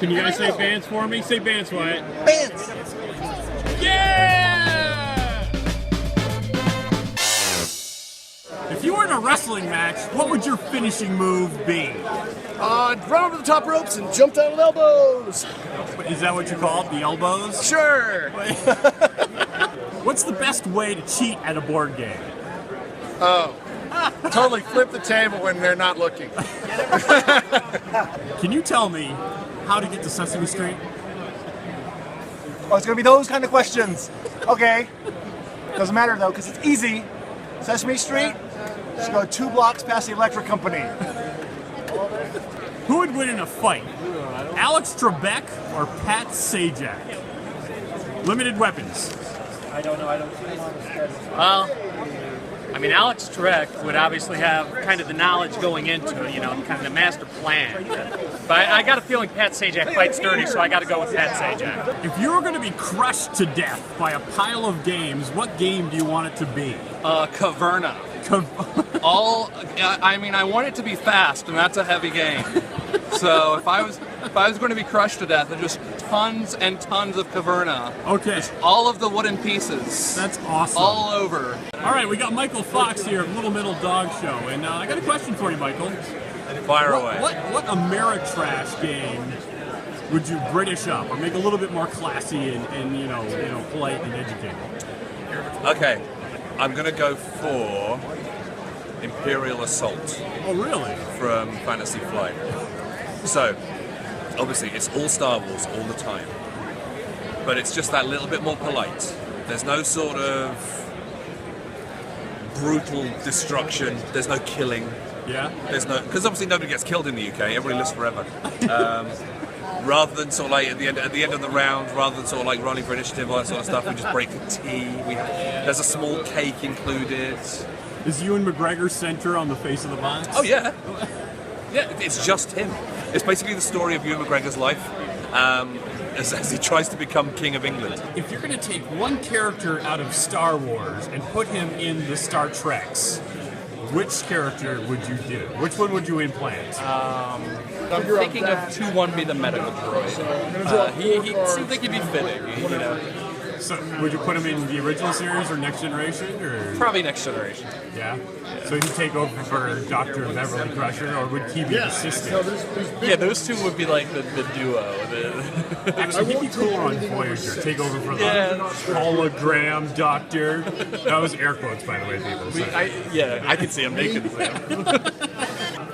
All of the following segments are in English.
Can you guys say Vance for me? Say Vance, Wyatt. Vance! Yeah! If you were in a wrestling match, what would your finishing move be? I'd run over the top ropes and jump down with elbows. Is that what you call it, the elbows? Sure. What's the best way to cheat at a board game? Oh. Totally flip the table when they're not looking. Can you tell me how to get to Sesame Street? Oh, it's going to be those kind of questions. Okay. Doesn't matter, though, because it's easy. Sesame Street, just go 2 blocks past the electric company. Who would win in a fight? Alex Trebek or Pat Sajak? Limited weapons. I don't know. I don't see him on the schedule. Well, I mean, Alex Trebek would obviously have kind of the knowledge going into it, you know, kind of the master plan. But I got a feeling Pat Sajak fights dirty, so I got to go with Pat Sajak. If you were going to be crushed to death by a pile of games, what game do you want it to be? Caverna. I want it to be fast, and that's a heavy game. So if I was going to be crushed to death, then just tons and tons of Caverna. Okay. Just all of the wooden pieces. That's awesome. All over. All right, we got Michael Fox here of Little Middle Dog Show, and I got a question for you, Michael. Fire away. What Ameritrash game would you British up, or make a little bit more classy and you know polite and educated? Okay, I'm gonna go for Imperial Assault. Oh, really? From Fantasy Flight. So, obviously, it's all Star Wars all the time, but it's just that little bit more polite. There's no sort of brutal destruction. There's no killing. Yeah. There's no, because obviously nobody gets killed in the UK. Everybody lives forever. Rather than sort of like at the end of the round, rather than sort of like rolling for initiative, all that sort of stuff, we just break the tea. There's a small cake included. Is Ewan McGregor center on the face of the box? Oh yeah, yeah. It's just him. It's basically the story of Ewan McGregor's life as he tries to become King of England. If you're going to take one character out of Star Wars and put him in the Star Treks, which character would you do? Which one would you implant? I'm thinking of 2-1 the medical droid. He seems like he'd be fitting, you know. So, would you put him in the original series or Next Generation? Or? Probably Next Generation. Yeah? So he'd take over for Dr. Beverly Crusher, or would he be the assistant? Yeah, those two would be like the duo. Actually, he'd be cool on Voyager. Take over for the hologram doctor. That was air quotes, by the way, people. So. I could see him making them.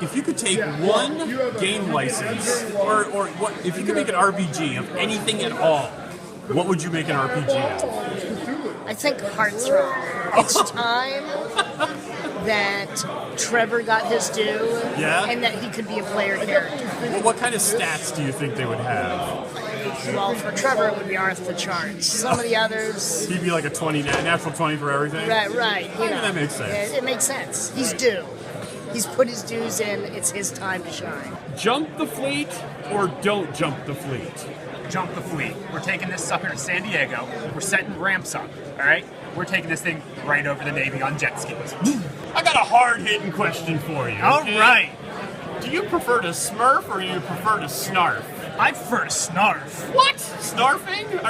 If you could take one game license, or what, if you could make an RPG of anything at all, what would you make an RPG of? I think Heartthrob. It's time that Trevor got his due, and that he could be a player character. Well, what kind of stats do you think they would have? Well, for Trevor, it would be off the charts. Some of the others... He'd be like a 20, natural 20 for everything? Right. You know, that makes sense. It makes sense. He's due. He's put his dues in. It's his time to shine. Jump the fleet or don't jump the fleet? Jump the fleet. We're taking this sucker to San Diego. We're setting ramps up, all right? We're taking this thing right over the Navy on jet skis. I got a hard-hitting question for you. All right. Do you prefer to smurf or do you prefer to snarf? I prefer to snarf. What? Snarfing?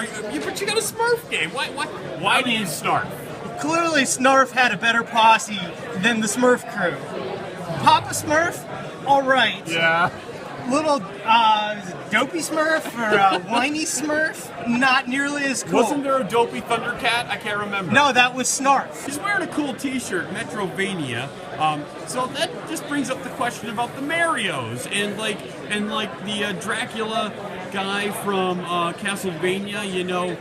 But you got a smurf game. Why do you snarf? Clearly, Snarf had a better posse than the Smurf crew. Papa Smurf, all right. Yeah. Little dopey Smurf or whiny Smurf, not nearly as cool. Wasn't there a dopey Thundercat? I can't remember. No, that was Snarf. He's wearing a cool T-shirt, Metrovania. So that just brings up the question about the Marios and the Dracula guy from Castlevania. You know,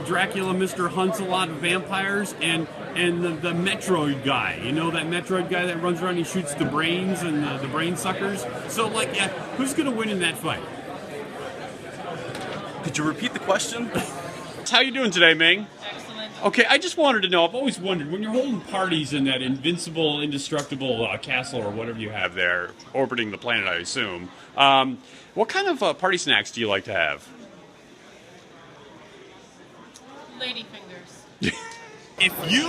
Dracula, Mr. Hunts a lot of vampires, and the Metroid guy. You know that Metroid guy that runs around and shoots the brains and the brain suckers? So, who's going to win in that fight? Could you repeat the question? How you doing today, Ming? Excellent. Okay, I just wanted to know, I've always wondered, when you're holding parties in that invincible, indestructible castle or whatever you have there, orbiting the planet, I assume, what kind of party snacks do you like to have? Lady fingers. If you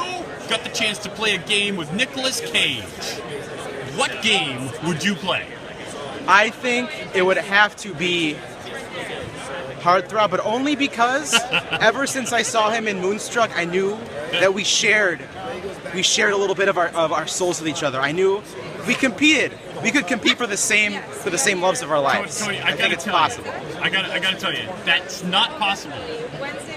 got the chance to play a game with Nicolas Cage, what game would you play? I think it would have to be Heartthrob, but only because ever since I saw him in Moonstruck, I knew that we shared a little bit of our souls with each other. I knew we competed. We could compete for the same loves of our lives. Tony, I think it's possible. I gotta tell you, that's not possible.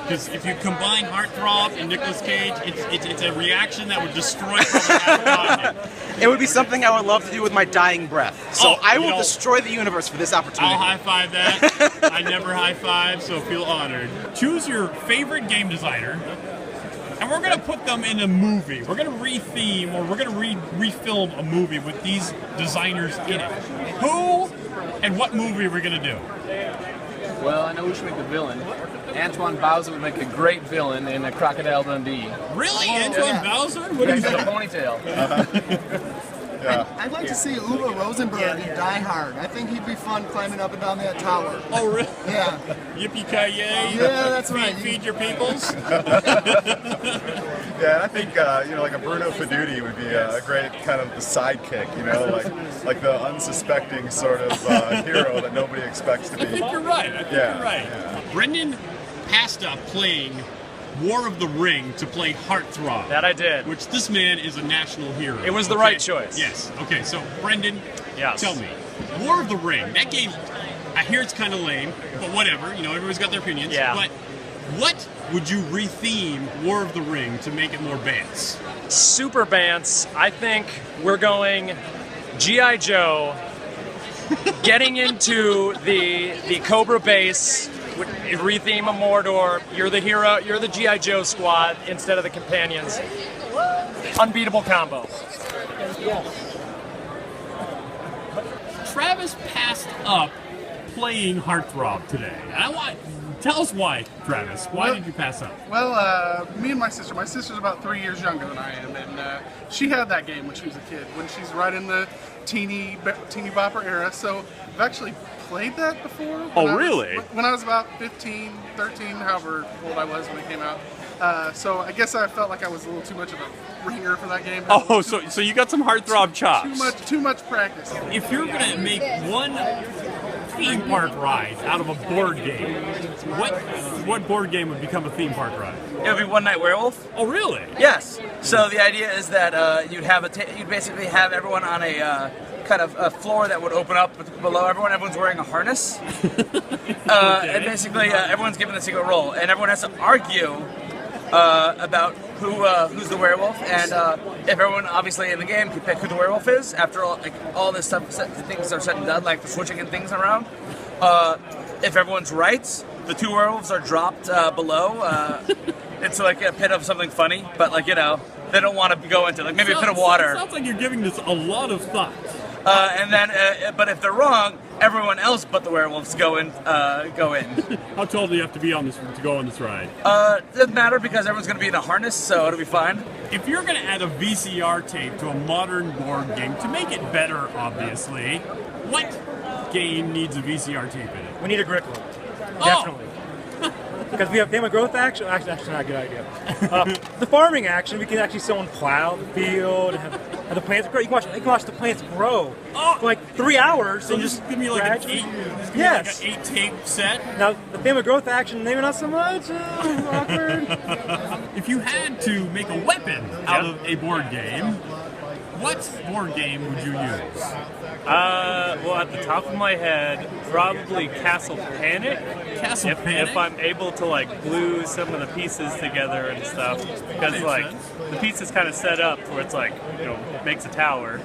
Because if you combine Heartthrob and Nicolas Cage, it's a reaction that would destroy probably. It would be something I would love to do with my dying breath. So I will destroy the universe for this opportunity. I'll high five that. I never high five, so feel honored. Choose your favorite game designer, and we're gonna put them in a movie. We're gonna re-theme, or we're gonna refilm a movie with these designers in it. Who and what movie are we gonna do? Well, I know we should make the villain. Antoine Bowser would make a great villain in a Crocodile Dundee. Really? Antoine Bowser? What He's is got a that? ponytail. I'd like to see Uwe Rosenberg in Die Hard. I think he'd be fun climbing up and down that tower. Oh, really? Yeah. Yippee-ki-yay? Yeah, that's right. Feed your peoples? Yeah, and I think like a Bruno Feduti would be a great kind of the sidekick, like the unsuspecting sort of hero that nobody expects to be. I think you're right. You're right. Yeah. Brendan passed up playing War of the Ring to play Heartthrob. That I did. Which this man is a national hero. It was the right choice. Yes. Okay, so Brendan, yes. Tell me, War of the Ring, that game, I hear it's kind of lame, but whatever, everybody's got their opinions. Yeah. But what would you re-theme War of the Ring to make it more Bants? Super Bants, I think we're going G.I. Joe, getting into the Cobra base, re-theme of Mordor, you're the hero, you're the G.I. Joe squad instead of the companions. Unbeatable combo. Travis passed up playing Heartthrob today. Tell us why, Travis. Why did you pass up? Well, me and my sister's about 3 years younger than I am, and she had that game when she was a kid, when she's right in the teeny bopper era, so I've actually played that before. Really? When I was about 15, 13, however old I was when it came out. So I guess I felt like I was a little too much of a ringer for that game. Oh, so you got some Heartthrob chops. Too much practice. If you're going to make one theme park ride out of a board game, what board game would become a theme park ride? It would be One Night Werewolf. Oh, really? Yes. So the idea is that you'd basically have everyone on a kind of a floor that would open up below everyone. Everyone's wearing a harness, and basically everyone's given a secret role, and everyone has to argue about who's the werewolf, and if everyone obviously in the game can pick who the werewolf is after all this stuff, things are said and done, like the switching and things around. If everyone's right, the two werewolves are dropped below. It's like a pit of something funny, but they don't want to go into maybe a pit of water. Sounds like you're giving this a lot of thought. And then, but if they're wrong, everyone else but the werewolves go in. How tall do you have to be on this to go on this ride? Doesn't matter because everyone's going to be in a harness, so it'll be fine. If you're going to add a VCR tape to a modern board game to make it better, obviously, what game needs a VCR tape in it? We need a grid one. Definitely. Because we have family growth action. Actually, that's not a good idea. The farming action, we can actually someone plow the field and have the plants grow. You can watch the plants grow for like 3 hours. So and just give me like an 8 tape set. Now the family growth action, maybe not so much. Awkward. If you had to make a weapon out of a board game, what board game would you use? Well, at the top of my head, probably Castle Panic. Castle Panic? If I'm able to glue some of the pieces together and stuff, because the piece is kind of set up where it's makes a tower.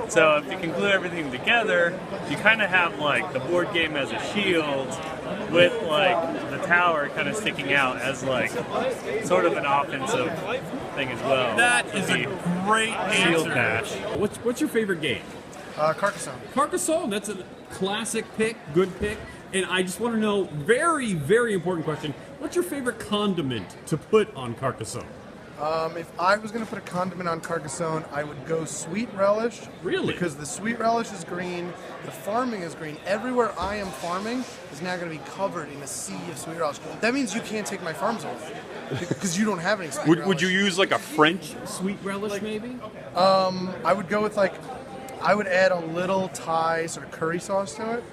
So if you can glue everything together, you kind of have the board game as a shield, with the tower kind of sticking out as sort of an offensive thing as well. That is a great shield answer. bash. What's your favorite game? Carcassonne. Carcassonne, that's a classic pick, good pick. And I just want to know, very, very important question, what's your favorite condiment to put on Carcassonne? If I was going to put a condiment on Carcassonne, I would go sweet relish. Really? Because the sweet relish is green, the farming is green. Everywhere I am farming is now going to be covered in a sea of sweet relish. That means you can't take my farms away because you don't have any sweet relish. Would you use a French sweet relish maybe? I would go with I would add a little Thai sort of curry sauce to it.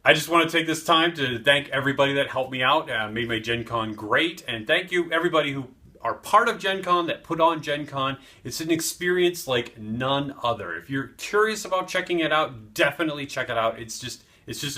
I just want to take this time to thank everybody that helped me out, made my Gen Con great, and thank you everybody who are part of Gen Con, that put on Gen Con. It's an experience like none other. If you're curious about checking it out, definitely check it out. It's just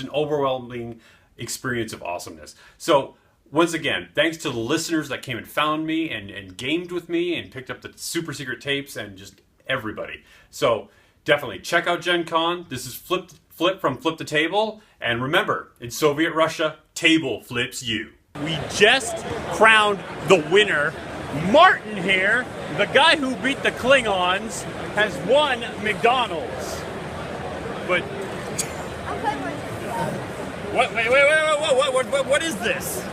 an overwhelming experience of awesomeness. So once again, thanks to the listeners that came and found me and gamed with me and picked up the super secret tapes, and just everybody. So definitely check out Gen Con. This is Flip from Flip the Table. And remember, in Soviet Russia, table flips you. We just crowned the winner. Martin here, the guy who beat the Klingons, has won McDonald's. But what is this?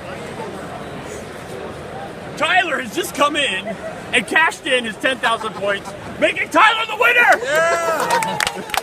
Tyler has just come in and cashed in his 10,000 points, making Tyler the winner! Yeah!